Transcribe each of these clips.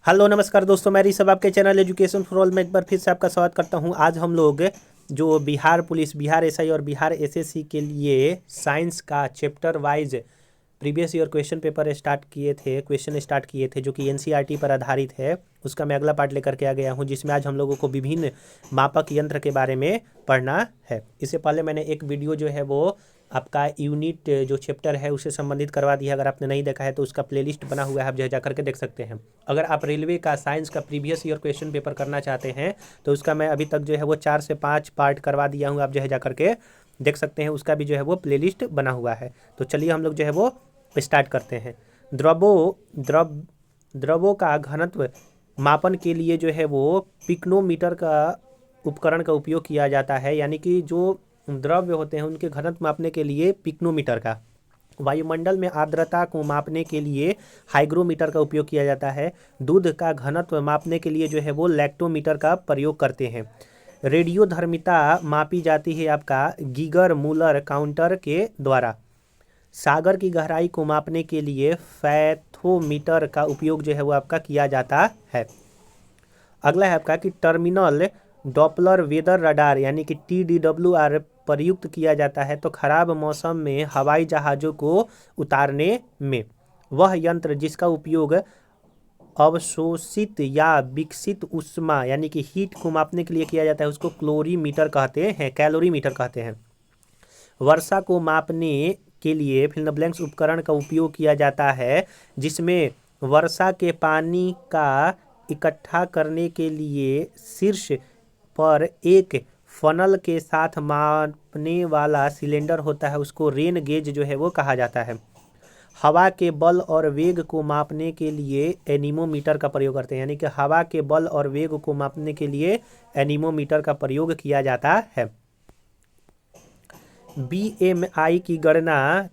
Hello नमस्कार दोस्तों, मैं ऋषभ आपके चैनल एजुकेशन फॉर ऑल में एक बार फिर से आपका स्वागत करता हूं। आज हम लोग जो बिहार पुलिस, बिहार एसआई और बिहार एसएससी के लिए साइंस का chapter wise previous year question paper question start किए थे जो कि एनसीईआरटी पर आधारित है। उसका मैं अगला पार्ट लेकर के आ गया हूं, जिसमें आज हम लोगों को विभिन्न मापक यंत्र के बारे में पढ़ना है। इससे पहले मैंने एक वीडियो जो है वो आपका यूनिट जो चैप्टर है उससे संबंधित करवा दिया। अगर आपने नहीं देखा है तो उसका प्लेलिस्ट बना हुआ है, आप जो है जा करके देख सकते हैं। अगर आप रेलवे का साइंस का प्रीवियस ईयर क्वेश्चन पेपर करना चाहते हैं तो उसका मैं अभी तक जो है वो 4 से 5 पार्ट करवा दिया हूँ, आप जो है जा करके देख सकते हैं। उसका भी जो है वो प्लेलिस्ट बना हुआ है। तो चलिए हम लोग जो है वो स्टार्ट करते हैं। द्रवों का घनत्व मापन के लिए जो है वो पिक्नोमीटर का उपकरण का उपयोग किया जाता है, यानी कि जो द्रव्य होते हैं उनके घनत्व मापने के लिए पिक्नोमीटर का। वायुमंडल में आर्द्रता को मापने के लिए हाइग्रोमीटर का उपयोग किया जाता है। दूध का घनत्व मापने के लिए जो है वो लैक्टोमीटर का प्रयोग करते हैं। रेडियोधर्मिता मापी जाती है आपका गीगर मूलर काउंटर के द्वारा। सागर की गहराई को मापने के लिए फैथोमीटर का उपयोग जो है वो आपका किया जाता है। अगला है आपका कि टर्मिनल डॉपलर वेदर रडार यानी कि TDWR प्रयुक्त किया जाता है तो खराब मौसम में हवाई जहाज़ों को उतारने में। वह यंत्र जिसका उपयोग अवशोषित या विकसित उष्मा यानी कि हीट को मापने के लिए किया जाता है उसको कैलोरीमीटर कहते हैं। वर्षा को मापने के लिए फिल इन द ब्लैंक्स उपकरण का उपयोग किया जाता है, जिसमें वर्षा के पानी का इकट्ठा करने के लिए शीर्ष पर एक फनल के साथ मापने वाला सिलेंडर होता है, उसको रेन गेज जो है वो कहा जाता है। हवा के बल और वेग को मापने के लिए एनीमोमीटर का प्रयोग करते हैं, यानी कि हवा के बल और वेग को मापने के लिए एनीमोमीटर का प्रयोग किया जाता है। BMI की गणना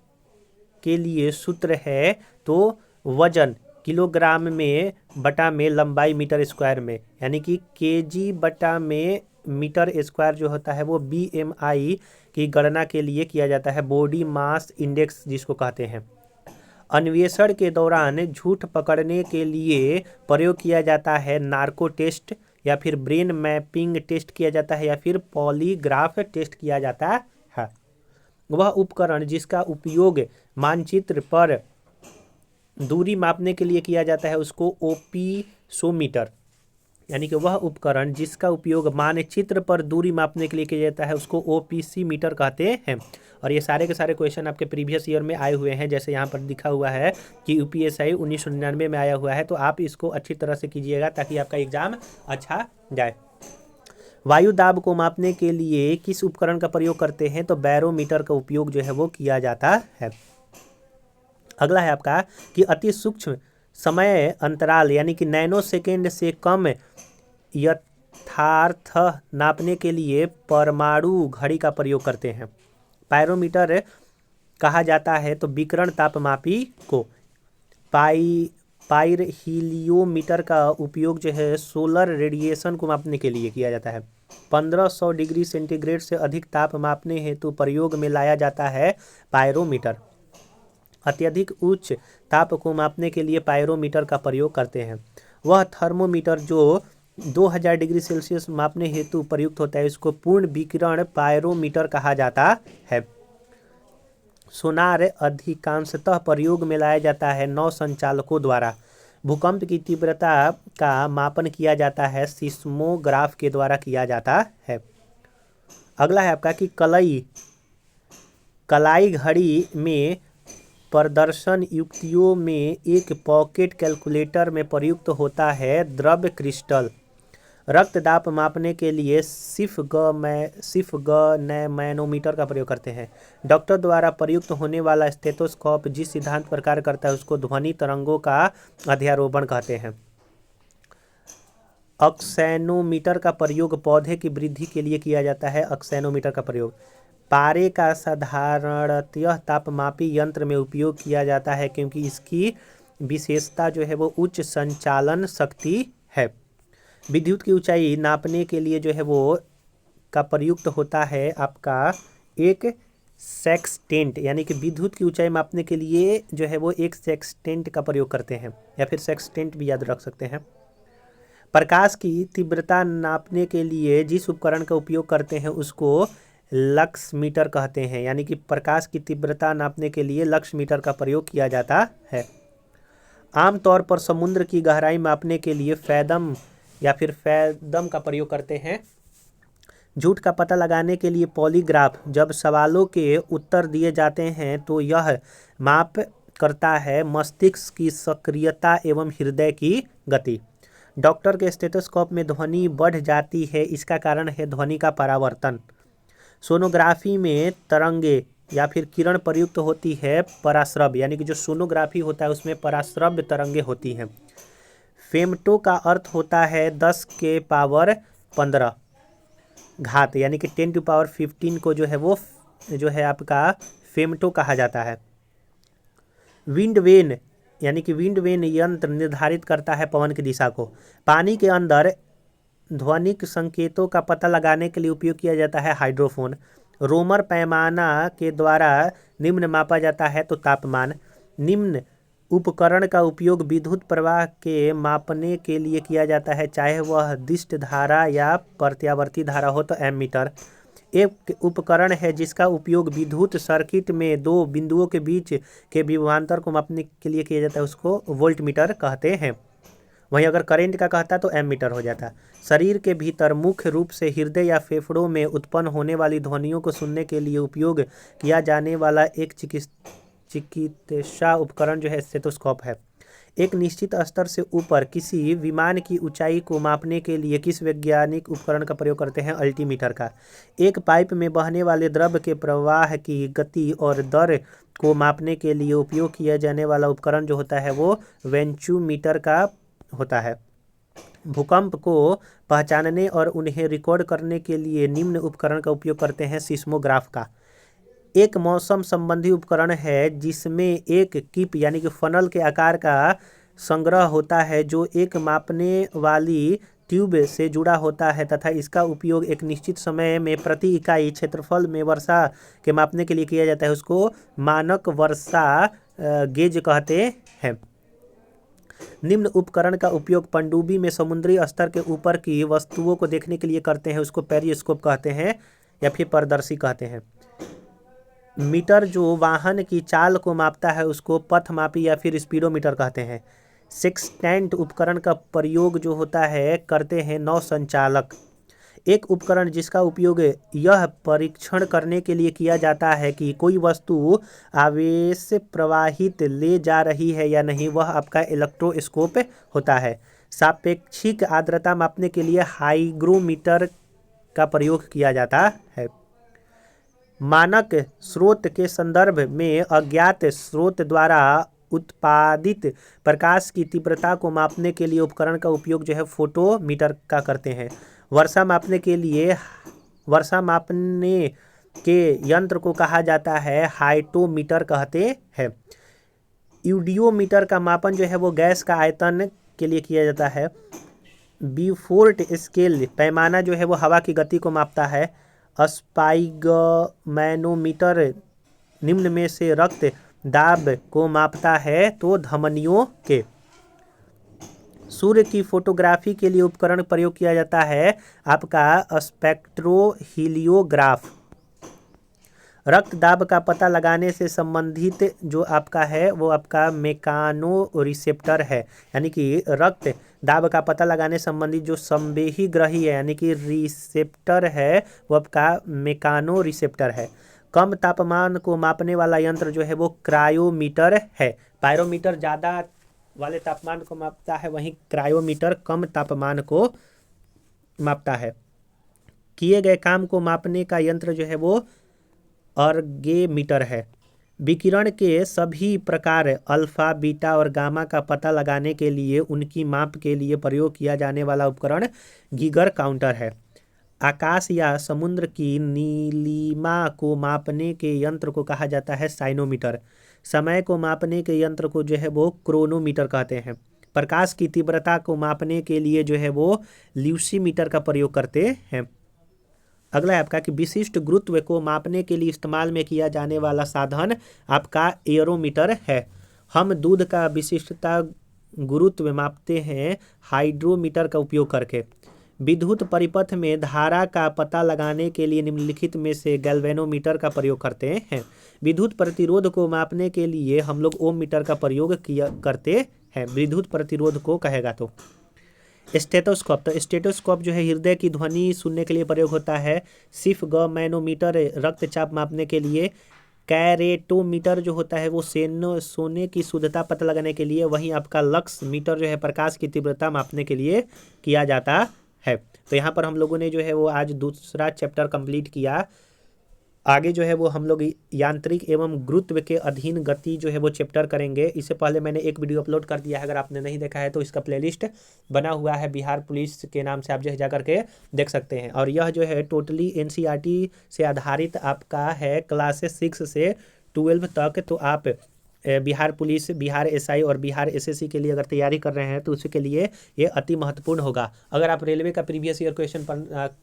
के लिए सूत्र है तो वजन किलोग्राम में बटा में लंबाई मीटर स्क्वायर में, यानी कि केजी बटा में मीटर स्क्वायर जो होता है वो BMI की गणना के लिए किया जाता है। बॉडी मास इंडेक्स जिसको कहते हैं। अन्वेषण के दौरान झूठ पकड़ने के लिए प्रयोग किया जाता है नार्को टेस्ट, या फिर ब्रेन मैपिंग टेस्ट किया जाता है, या फिर पॉलीग्राफ टेस्ट किया जाता है। वह उपकरण जिसका उपयोग मानचित्र पर दूरी मापने के लिए किया जाता है उसको ओपिसोमीटर, यानी कि वह उपकरण जिसका उपयोग मानचित्र पर दूरी मापने के लिए किया जाता है उसको OPC मीटर कहते हैं। और ये सारे के सारे क्वेश्चन आपके प्रीवियस ईयर में आए हुए हैं, जैसे यहाँ पर लिखा हुआ है कि UPSI 1999 में आया हुआ है। तो आप इसको अच्छी तरह से कीजिएगा ताकि आपका एग्जाम अच्छा जाए। वायु दाब को मापने के लिए किस उपकरण का प्रयोग करते हैं तो बैरोमीटर का उपयोग जो है वो किया जाता है। अगला है आपका कि अति सूक्ष्म समय अंतराल यानी कि नैनो सेकेंड से कम यथार्थ नापने के लिए परमाणु घड़ी का प्रयोग करते हैं। पायरोमीटर कहा जाता है तो विकिरण तापमापी को। पाइरहीलियोमीटर का उपयोग जो है सोलर रेडिएशन को मापने के लिए किया जाता है। 1500 डिग्री सेंटीग्रेड से अधिक ताप मापने हेतु प्रयोग में लाया जाता है पायरोमीटर। अत्यधिक उच्च ताप को मापने के लिए पायरोमीटर का प्रयोग करते हैं। वह थर्मोमीटर जो 2000 डिग्री सेल्सियस मापने हेतु प्रयुक्त होता है इसको पूर्ण विकिरण पायरोमीटर कहा जाता है। सोनार अधिकांशतः प्रयोग में लाया जाता है नौ संचालकों द्वारा। भूकंप की तीव्रता का मापन किया जाता है सिस्मोग्राफ के द्वारा किया जाता है। अगला है आपका कि कलाई घड़ी में प्रदर्शन युक्तियों में एक पॉकेट कैलकुलेटर में प्रयुक्त होता है द्रव्य क्रिस्टल। रक्तदाब मापने के लिए मैनोमीटर का प्रयोग करते हैं। डॉक्टर द्वारा प्रयुक्त होने वाला स्टेथोस्कोप जिस सिद्धांत पर कार्य करता है उसको ध्वनि तरंगों का अध्यारोपण कहते हैं। ऑक्सैनोमीटर का प्रयोग पौधे की वृद्धि के लिए किया जाता है। ऑक्सैनोमीटर का प्रयोग पारे का साधारणतः तापमापी यंत्र में उपयोग किया जाता है क्योंकि इसकी विशेषता जो है वो उच्च संचालन शक्ति है। विद्युत की ऊंचाई नापने के लिए जो है वो का प्रयुक्त होता है आपका एक सेक्सटेंट, यानी कि विद्युत की ऊंचाई मापने के लिए जो है वो एक सेक्सटेंट का प्रयोग करते हैं, या फिर सेक्सटेंट भी याद रख सकते हैं। प्रकाश की तीव्रता नापने के लिए जिस उपकरण का उपयोग करते हैं उसको लक्स मीटर कहते हैं, यानी कि प्रकाश की तीव्रता नापने के लिए लक्स मीटर का प्रयोग किया जाता है। आमतौर पर समुद्र की गहराई मापने के लिए फैदम या फिर फैदम का प्रयोग करते हैं। झूठ का पता लगाने के लिए पॉलीग्राफ। जब सवालों के उत्तर दिए जाते हैं तो यह माप करता है मस्तिष्क की सक्रियता एवं हृदय की गति। डॉक्टर के स्टेथोस्कोप में ध्वनि बढ़ जाती है, इसका कारण है ध्वनि का परावर्तन। सोनोग्राफी में तरंगे या फिर किरण प्रयुक्त होती है पराश्रव्य, यानी कि जो सोनोग्राफी होता है उसमें पराश्रव्य तरंगे होती हैं। फेमटो का अर्थ होता है 10 के पावर 15 घात, यानी कि 10 टू पावर 15 को जो है वो जो है आपका फेमटो कहा जाता है। विंड वेन, यानी कि विंड वेन यंत्र निर्धारित करता है पवन की दिशा को। पानी के अंदर ध्वनिक संकेतों का पता लगाने के लिए उपयोग किया जाता है हाइड्रोफोन। रोमर पैमाना के द्वारा निम्न मापा जाता है तो तापमान। निम्न उपकरण का उपयोग विद्युत प्रवाह के मापने के लिए किया जाता है, चाहे वह दिष्ट धारा या प्रत्यावर्ती धारा हो तो एमीटर। एक उपकरण है जिसका उपयोग विद्युत सर्किट में दो बिंदुओं के बीच के विभवांतर को मापने के लिए किया जाता है, उसको वोल्टमीटर कहते हैं। वहीं अगर करंट का कहता तो एमीटर हो जाता। शरीर के भीतर मुख्य रूप से हृदय या फेफड़ों में उत्पन्न होने वाली ध्वनियों को सुनने के लिए उपयोग किया जाने वाला एक चिकित्सा उपकरण जो है स्टेथोस्कोप है। एक निश्चित स्तर से ऊपर किसी विमान की ऊंचाई को मापने के लिए किस वैज्ञानिक उपकरण का प्रयोग करते हैं? अल्टीमीटर का। एक पाइप में बहने वाले द्रव के प्रवाह की गति और दर को मापने के लिए उपयोग किया जाने वाला उपकरण जो होता है वो वेंचूमीटर का होता है। भूकंप को पहचानने और उन्हें रिकॉर्ड करने के लिए निम्न उपकरण का उपयोग करते हैं सिस्मोग्राफ का। एक मौसम संबंधी उपकरण है जिसमें एक किप यानी कि फनल के आकार का संग्रह होता है जो एक मापने वाली ट्यूब से जुड़ा होता है तथा इसका उपयोग एक निश्चित समय में प्रति इकाई क्षेत्रफल में वर्षा के मापने के लिए किया जाता है, उसको मानक वर्षा गेज कहते हैं। निम्न उपकरण का उपयोग पनडुब्बी में समुद्री स्तर के ऊपर की वस्तुओं को देखने के लिए करते हैं, उसको पेरिस्कोप कहते हैं या फिर पारदर्शी कहते हैं। मीटर जो वाहन की चाल को मापता है उसको पथमापी या फिर स्पीडोमीटर कहते हैं। सेक्सटेंट उपकरण का प्रयोग जो होता है करते हैं नौ संचालक। एक उपकरण जिसका उपयोग यह परीक्षण करने के लिए किया जाता है कि कोई वस्तु आवेश प्रवाहित ले जा रही है या नहीं, वह आपका इलेक्ट्रोस्कोप होता है। सापेक्षिक आर्द्रता मापने के लिए हाइग्रोमीटर का प्रयोग किया जाता है। मानक स्रोत के संदर्भ में अज्ञात स्रोत द्वारा उत्पादित प्रकाश की तीव्रता को मापने के लिए उपकरण का उपयोग जो है फोटोमीटर का करते हैं। वर्षा मापने के यंत्र को कहा जाता है हाइटोमीटर कहते हैं। यूडियोमीटर का मापन जो है वो गैस का आयतन के लिए किया जाता है। बीफोर्ट स्केल पैमाना जो है वो हवा की गति को मापता है। स्पाइगमैनोमीटर निम्न में से रक्त दाब को मापता है तो धमनियों के। सूर्य की फोटोग्राफी के लिए उपकरण प्रयोग किया जाता है आपका स्पेक्ट्रोहीलियोग्राफ। रक्तदाब का पता लगाने से संबंधित जो आपका है वो आपका मेकानो रिसेप्टर है, यानी कि रक्त दाब का पता लगाने संबंधित जो संवेही ग्रही है यानी कि रिसेप्टर है वो आपका मेकानो रिसेप्टर है। कम तापमान को मापने वाला यंत्र जो है वो क्रायोमीटर है। पायरोमीटर ज़्यादा वाले तापमान को मापता है, वहीं क्रायोमीटर कम तापमान को मापता है। किए गए काम को मापने का यंत्र जो है वो अर्गोमीटर है। विकिरण के सभी प्रकार अल्फा, बीटा और गामा का पता लगाने के लिए उनकी माप के लिए प्रयोग किया जाने वाला उपकरण गीगर काउंटर है। आकाश या समुद्र की नीलिमा को मापने के यंत्र को कहा जाता है साइनोमीटर। समय को मापने के यंत्र को जो है वो क्रोनोमीटर कहते हैं। प्रकाश की तीव्रता को मापने के लिए जो है वो ल्यूसीमीटर का प्रयोग करते हैं। अगला है आपका कि विशिष्ट गुरुत्व को मापने के लिए इस्तेमाल में किया जाने वाला साधन आपका एरोमीटर है। हम दूध का विशिष्टता गुरुत्व मापते हैं हाइड्रोमीटर का उपयोग करके। विद्युत परिपथ में धारा का पता लगाने के लिए निम्नलिखित में से गैल्वेनोमीटर का प्रयोग करते हैं। विद्युत प्रतिरोध को मापने के लिए हम लोग ओम मीटर का प्रयोग करते हैं। विद्युत प्रतिरोध को कहेगा तो स्टेथोस्कोप, तो स्टेथोस्कोप जो है हृदय की ध्वनि सुनने के लिए प्रयोग होता है। सिर्फ मैनोमीटर रक्तचाप मापने के लिए। कैरेटोमीटर जो होता है वो सोने की शुद्धता पता लगाने के लिए। वहीं आपका लक्स मीटर जो है प्रकाश की तीव्रता मापने के लिए किया जाता है। तो यहाँ पर हम लोगों ने जो है वो आज दूसरा चैप्टर कंप्लीट किया। आगे जो है वो हम लोग यांत्रिक एवं गुरुत्व के अधीन गति जो है वो चैप्टर करेंगे। इससे पहले मैंने एक वीडियो अपलोड कर दिया है, अगर आपने नहीं देखा है तो इसका प्लेलिस्ट बना हुआ है बिहार पुलिस के नाम से, आप जो है जा करके देख सकते हैं। और यह जो है टोटली एनसीईआरटी से आधारित आपका है क्लासेस 6 से 12 तक। तो आप बिहार पुलिस, बिहार एसआई और बिहार एसएससी के लिए अगर तैयारी कर रहे हैं तो उसके लिए ये अति महत्वपूर्ण होगा। अगर आप रेलवे का प्रीवियस ईयर क्वेश्चन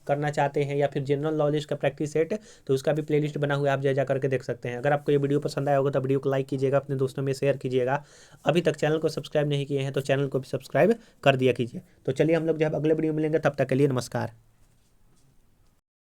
करना चाहते हैं या फिर जनरल नॉलेज का प्रैक्टिस सेट, तो उसका भी प्लेलिस्ट बना हुआ है, आप जा करके देख सकते हैं। अगर आपको ये वीडियो पसंद आया होगा तो वीडियो को लाइक कीजिएगा, अपने दोस्तों में शेयर कीजिएगा। अभी तक चैनल को सब्सक्राइब नहीं किए हैं तो चैनल को भी सब्सक्राइब कर दिया कीजिए। तो चलिए हम लोग जब अगले वीडियो मिलेंगे तब तक के लिए नमस्कार।